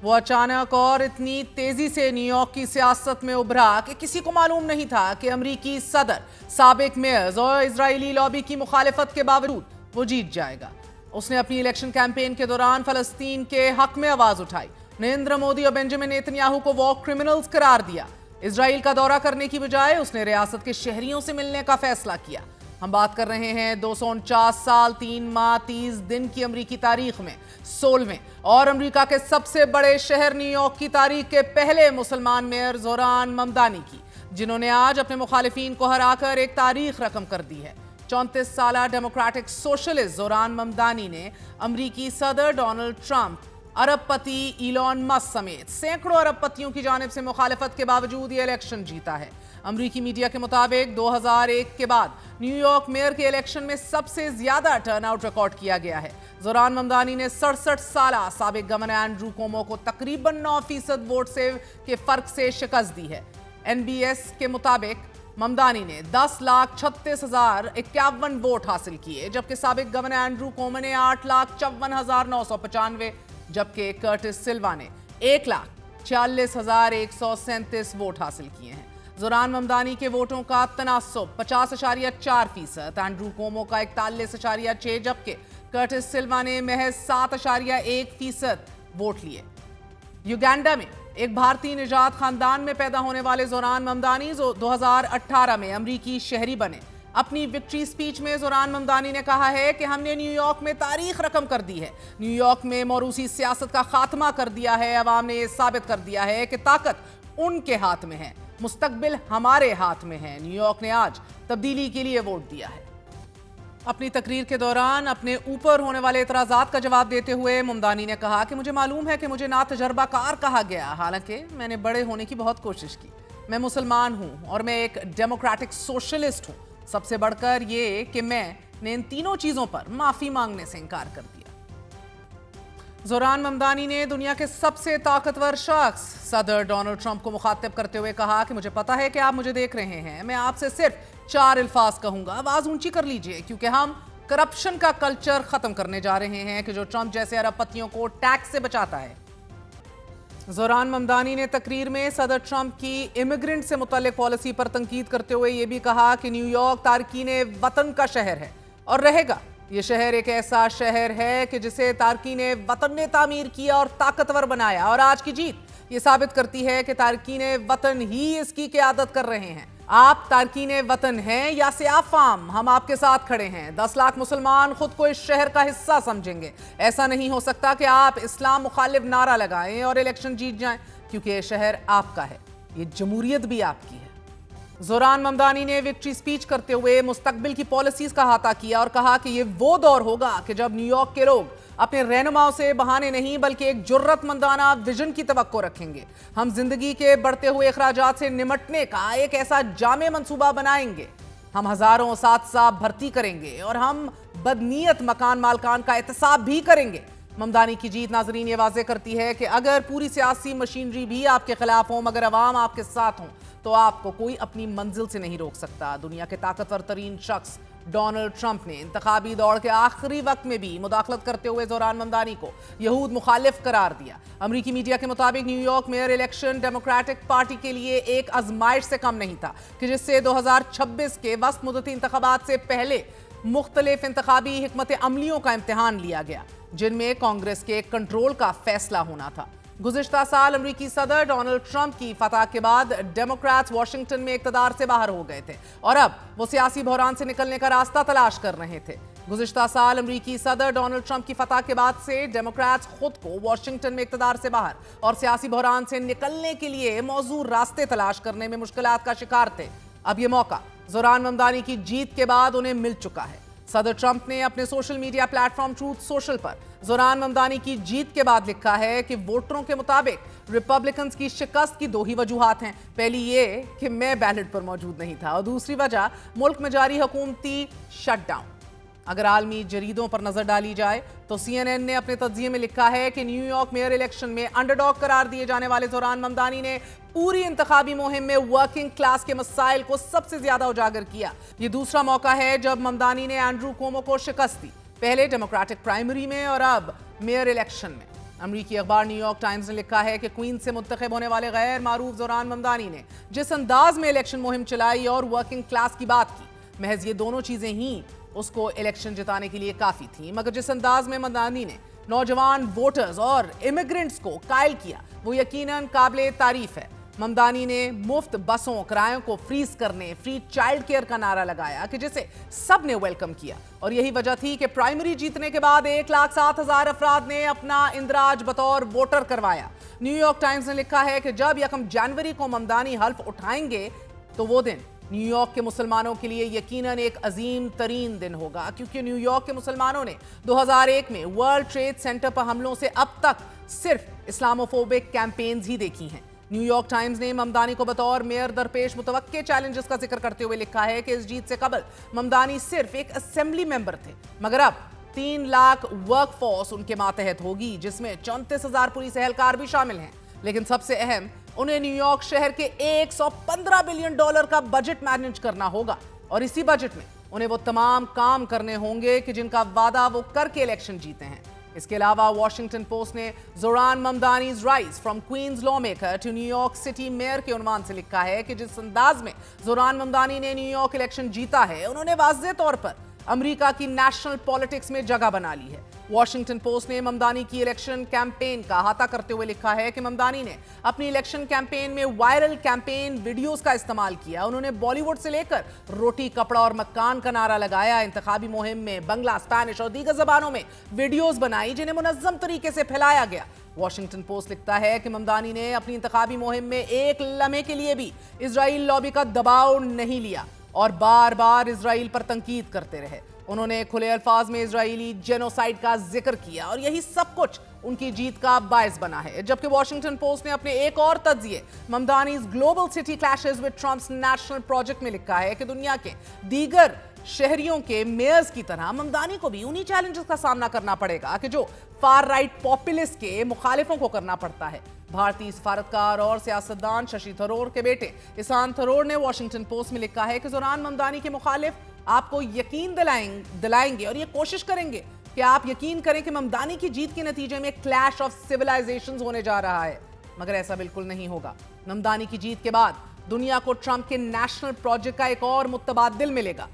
वो अचानक और इतनी तेजी से न्यूयॉर्क की सियासत में उभरा कि किसी को मालूम नहीं था कि अमरीकी सदर, साबिक मेयर्स और इजरायली लॉबी की मुखालिफत के बावजूद वो जीत जाएगा। उसने अपनी इलेक्शन कैंपेन के दौरान फलस्तीन के हक में आवाज उठाई, नरेंद्र मोदी और बेंजामिन नेतन्याहू को वॉर क्रिमिनल्स करार दिया। इजराइल का दौरा करने की बजाय उसने रियासत के शहरियों से मिलने का फैसला किया। हम बात कर रहे हैं 249 साल 3 माह 30 दिन की अमरीकी तारीख में 16वें और अमरीका के सबसे बड़े शहर न्यूयॉर्क की तारीख के पहले मुसलमान मेयर जोरान ममदानी की, जिन्होंने आज अपने मुखालिफिन को हराकर एक तारीख रकम कर दी है। 34 साल डेमोक्रेटिक सोशलिस्ट जोरान ममदानी ने अमरीकी सदर डोनाल्ड ट्रंप, अरबपति इलॉन मस्क समेत सैकड़ों अरबपतियों की जानिब से मुखालिफत के बावजूद ये इलेक्शन जीता है। अमरीकी मीडिया के मुताबिक 2001 के बाद न्यूयॉर्क मेयर के इलेक्शन में सबसे ज्यादा टर्नआउट रिकॉर्ड किया गया है। जोरान ममदानी ने 67 साल साबिक गवर्नर एंड्रू कोमो को तकरीबन 9% वोट के फर्क से शिकस्त दी है। NBS के मुताबिक ममदानी ने 10,36,051 वोट हासिल किए, जबकि साबिक गवर्नर एंड्रू कोमो ने 8,54,995, जबकि कर्टिस सिल्वा ने 1,46,137 वोट हासिल किए हैं। जोरान ममदानी के वोटों का तनासुब 50.4%, एंड्रू कोमो का 41.6%, जबकि कर्टिस सिल्वा ने महज 7.1% वोट लिए। युगांडा में एक भारतीय निजात खानदान में पैदा होने वाले जोरान ममदानी 2018 में अमरीकी शहरी बने। अपनी विक्ट्री स्पीच में जोरान ममदानी ने कहा है कि हमने न्यूयॉर्क में तारीख रकम कर दी है, न्यूयॉर्क में मौरूसी सियासत का खात्मा कर दिया है। अवाम ने यह साबित कर दिया है कि ताकत उनके हाथ में है, मुस्तकबिल हमारे हाथ में है। न्यूयॉर्क ने आज तब्दीली के लिए वोट दिया है। अपनी तकरीर के दौरान अपने ऊपर होने वाले एतराजात का जवाब देते हुए ममदानी ने कहा कि मुझे मालूम है कि मुझे ना तजर्बाकार कहा गया, हालांकि मैंने बड़े होने की बहुत कोशिश की। मैं मुसलमान हूं और मैं एक डेमोक्रेटिक सोशलिस्ट हूं। सबसे बढ़कर ये कि मैंने इन तीनों चीजों पर माफी मांगने से इनकार कर दिया। जोरान ममदानी ने दुनिया के सबसे ताकतवर शख्स सदर डोनाल्ड ट्रंप को मुखातिब करते हुए कहा कि मुझे पता है कि आप मुझे देख रहे हैं, मैं आपसे सिर्फ 4 अल्फाज कहूंगा, आवाज ऊंची कर लीजिए, क्योंकि हम करप्शन का कल्चर खत्म करने जा रहे हैं कि जो ट्रंप जैसे अरबपतियों को टैक्स से बचाता है। जोरान ममदानी ने तकरीर में सदर ट्रंप की इमिग्रेंट से मुतल्लिक पॉलिसी पर तनकीद करते हुए यह भी कहा कि न्यूयॉर्क तारकीने वतन का शहर है और रहेगा। ये शहर एक ऐसा शहर है कि जिसे तारकीने वतन ने तामीर किया और ताकतवर बनाया, और आज की जीत ये साबित करती है कि तारकीने वतन ही इसकी क़यादत कर रहे हैं। आप तारकीने वतन हैं या सियाफाम, हम आपके साथ खड़े हैं। 10 लाख मुसलमान खुद को इस शहर का हिस्सा समझेंगे। ऐसा नहीं हो सकता कि आप इस्लाम मुखालिफ नारा लगाएं और इलेक्शन जीत जाएं, क्योंकि ये शहर आपका है, ये जमहूरियत भी आपकी है। जोरान ममदानी ने विक्ट्री स्पीच करते हुए मुस्तकबिल की पॉलिसीज का अहाता किया और कहा कि ये वो दौर होगा कि जब न्यूयॉर्क के लोग अपने रहनुमाओं से बहाने नहीं बल्कि एक जुर्रतमंदाना विजन की तवक्को रखेंगे। हम जिंदगी के बढ़ते हुए अखराजात से निमटने का एक ऐसा जामे मंसूबा बनाएंगे। हम हजारों साथ भर्ती करेंगे और हम बदनीयत मकान मालकान का एहतसाब भी करेंगे। ममदानी की जीत नाजरीन ये वाज़ेह करती है कि अगर पूरी सियासी मशीनरी भी आपके खिलाफ हो मगर अवाम आपके साथ हो तो आपको कोई अपनी मंजिल से नहीं रोक सकता। दुनिया के ताकतवर तरीन शख्स डोनाल्ड ट्रंप ने इंतखाबी दौड़ के आखिरी वक्त में भी मुदाखलत करते हुए जोरान ममदानी को यहूद मुखालिफ करार दिया। अमरीकी मीडिया के मुताबिक New York mayor election democratic party के लिए एक आजमाइश से कम नहीं था कि जिससे 2026 के वस्त मुद्दती इंतखाबात से पहले मुख्तलिफ इंतखाबी हिकमत अमलियों का इम्तिहान लिया गया, जिनमें कांग्रेस के कंट्रोल का फैसला होना था। गुज़िश्ता साल अमरीकी सदर डोनाल्ड ट्रंप की फतह के बाद डेमोक्रेट्स वाशिंगटन में इक़्तिदार से बाहर हो गए थे और अब वो सियासी बहरान से निकलने का रास्ता तलाश कर रहे थे। गुज़िश्ता साल अमरीकी सदर डोनाल्ड ट्रंप की फतह के बाद से डेमोक्रेट्स खुद को वाशिंगटन में इक़्तिदार से बाहर और सियासी बहरान से निकलने के लिए मौजूद रास्ते तलाश करने में मुश्किलात का शिकार थे। अब ये मौका जोरान ममदानी की जीत के बाद उन्हें मिल चुका है। सदर ट्रंप ने अपने social media platform truth social पर जोरान ममदानी की जीत के बाद लिखा है कि वोटरों के मुताबिक रिपब्लिकन्स की शिकस्त की 2 ही वजूहात हैं। पहली ये कि मैं बैलेट पर मौजूद नहीं था और दूसरी वजह मुल्क में जारी हुकूमती शटडाउन। अगर आलमी जरीदों पर नजर डाली जाए तो CNN ने अपने तज्जिये में लिखा है कि न्यूयॉर्क मेयर इलेक्शन में अंडरडॉग करार दिए जाने वाले जोरान ममदानी ने पूरी इंतखाबी मुहिम में वर्किंग क्लास के मसाइल को सबसे ज्यादा उजागर किया। ये दूसरा मौका है जब ममदानी ने एंड्रू कोमो को शिकस्त दी, पहले डेमोक्रेटिक प्राइमरी में और अब मेयर इलेक्शन में। امریکی اخبار نیو یارک ٹائمز نے لکھا ہے کہ کوئین سے منتخب ہونے والے غیر معروف زوران ممدانی نے جس انداز میں الیکشن مہم چلائی اور ورکنگ کلاس کی بات کی، محض یہ دونوں چیزیں ہی اس کو الیکشن جتانے کے لیے کافی تھیں، مگر جس انداز میں ممدانی نے نوجوان ووٹرز اور امیگرنٹس کو قائل کیا وہ یقیناً قابل تعریف ہے۔ ممدانی نے مفت بسوں کرایوں کو فریز کرنے، فری چائلڈ کیئر کا نعرہ لگایا کہ جسے سب نے ویلکم کیا، اور یہی وجہ تھی کہ پرائمری جیتنے کے بعد 1,07,000 افراد نے اپنا اندراج بطور ووٹر کروایا۔ نیو یارک ٹائمز نے لکھا ہے کہ جب 1 جنوری کو ممدانی حلف اٹھائیں گے تو وہ دن نیو یارک کے مسلمانوں کے لیے یقیناً ایک عظیم ترین دن ہوگا، کیونکہ نیو یارک کے مسلمانوں نے 2001 میں ورلڈ ٹریڈ سینٹر پر حملوں سے اب تک صرف اسلاموفوبک کیمپینز ہی دیکھی ہیں۔ نیو یارک ٹائمز نے ممدانی کو بطور میئر درپیش متوقع چیلنجز کا ذکر کرتے ہوئے لکھا ہے کہ اس جیت سے قبل ممدانی صرف ایک اسمبلی ممبر تھے، مگر اب 3 لاکھ ورک فورس ان کے ماتحت ہوگی، جس میں 34,000 پولیس اہلکار بھی شامل ہیں۔ لیکن سب سے اہم، انہیں نیو یارک شہر کے $115 بلین کا بجٹ مینیج کرنا ہوگا، اور اسی بجٹ میں انہیں وہ تمام کام کرنے ہوں گے کہ جن کا وعدہ وہ کر کے الیکشن جیتے ہیں۔ اس کے علاوہ واشنگٹن پوسٹ نے Zohran Mamdani's rise from Queens lawmaker to New York City mayor کے عنوان سے لکھا ہے کہ جس انداز میں زوران ممدانی نے نیو یارک الیکشن جیتا ہے، انہوں نے واضح طور پر امریکہ کی نیشنل پالیٹکس میں جگہ بنا لی ہے۔ واشنگٹن پوسٹ نے ممدانی کی الیکشن کیمپین کا احاطہ کرتے ہوئے لکھا ہے کہ ممدانی نے اپنی الیکشن کیمپین میں وائرل کیمپین ویڈیوز کا استعمال کیا، انہوں نے بالی ووڈ سے لے کر روٹی کپڑا اور مکان کا نعرہ لگایا، انتخابی مہم میں بنگلہ، اسپینش اور دیگر زبانوں میں ویڈیوز بنائی جنہیں منظم طریقے سے پھیلایا گیا۔ واشنگٹن پوسٹ لکھتا ہے کہ ممدانی نے اپنی انتخابی مہم میں ایک لمحے کے لیے بھی اسرائیل لابی کا دباؤ نہیں لیا اور بار بار اسرائیل پر تنقید کرتے رہے۔ انہوں نے کھلے الفاظ میں اسرائیلی جینوسائیڈ کا ذکر کیا اور یہی سب کچھ ان کی جیت کا باعث بنا ہے۔ جبکہ واشنگٹن پوسٹ نے اپنے ایک اور تجزیے Mamdani's global city clashes with Trump's national project میں لکھا ہے کہ دنیا کے دیگر شہریوں کے میئرز کی طرح ممدانی کو بھی انہی چیلنجز کا سامنا کرنا پڑے گا کہ جو فار رائٹ پاپولسٹ کے مخالفوں کو کرنا پڑتا ہے۔ بھارتی سفارتکار اور سیاستدان ششی تھرور کے بیٹے احسان تھرور نے واشنگٹن پوسٹ میں لکھا ہے کہ زوران ممدانی کے مخالف آپ کو یقین دلائیں گے اور یہ کوشش کریں گے کہ آپ یقین کریں کہ ممدانی کی جیت کے نتیجے میں کلیش آف سیولائزیشنز ہونے جا رہا ہے، مگر ایسا بالکل نہیں ہوگا۔ ممدانی کی جیت کے بعد دنیا کو ٹرمپ کے نیشنل پروجیکٹ کا ایک اور متبادل ملے گا۔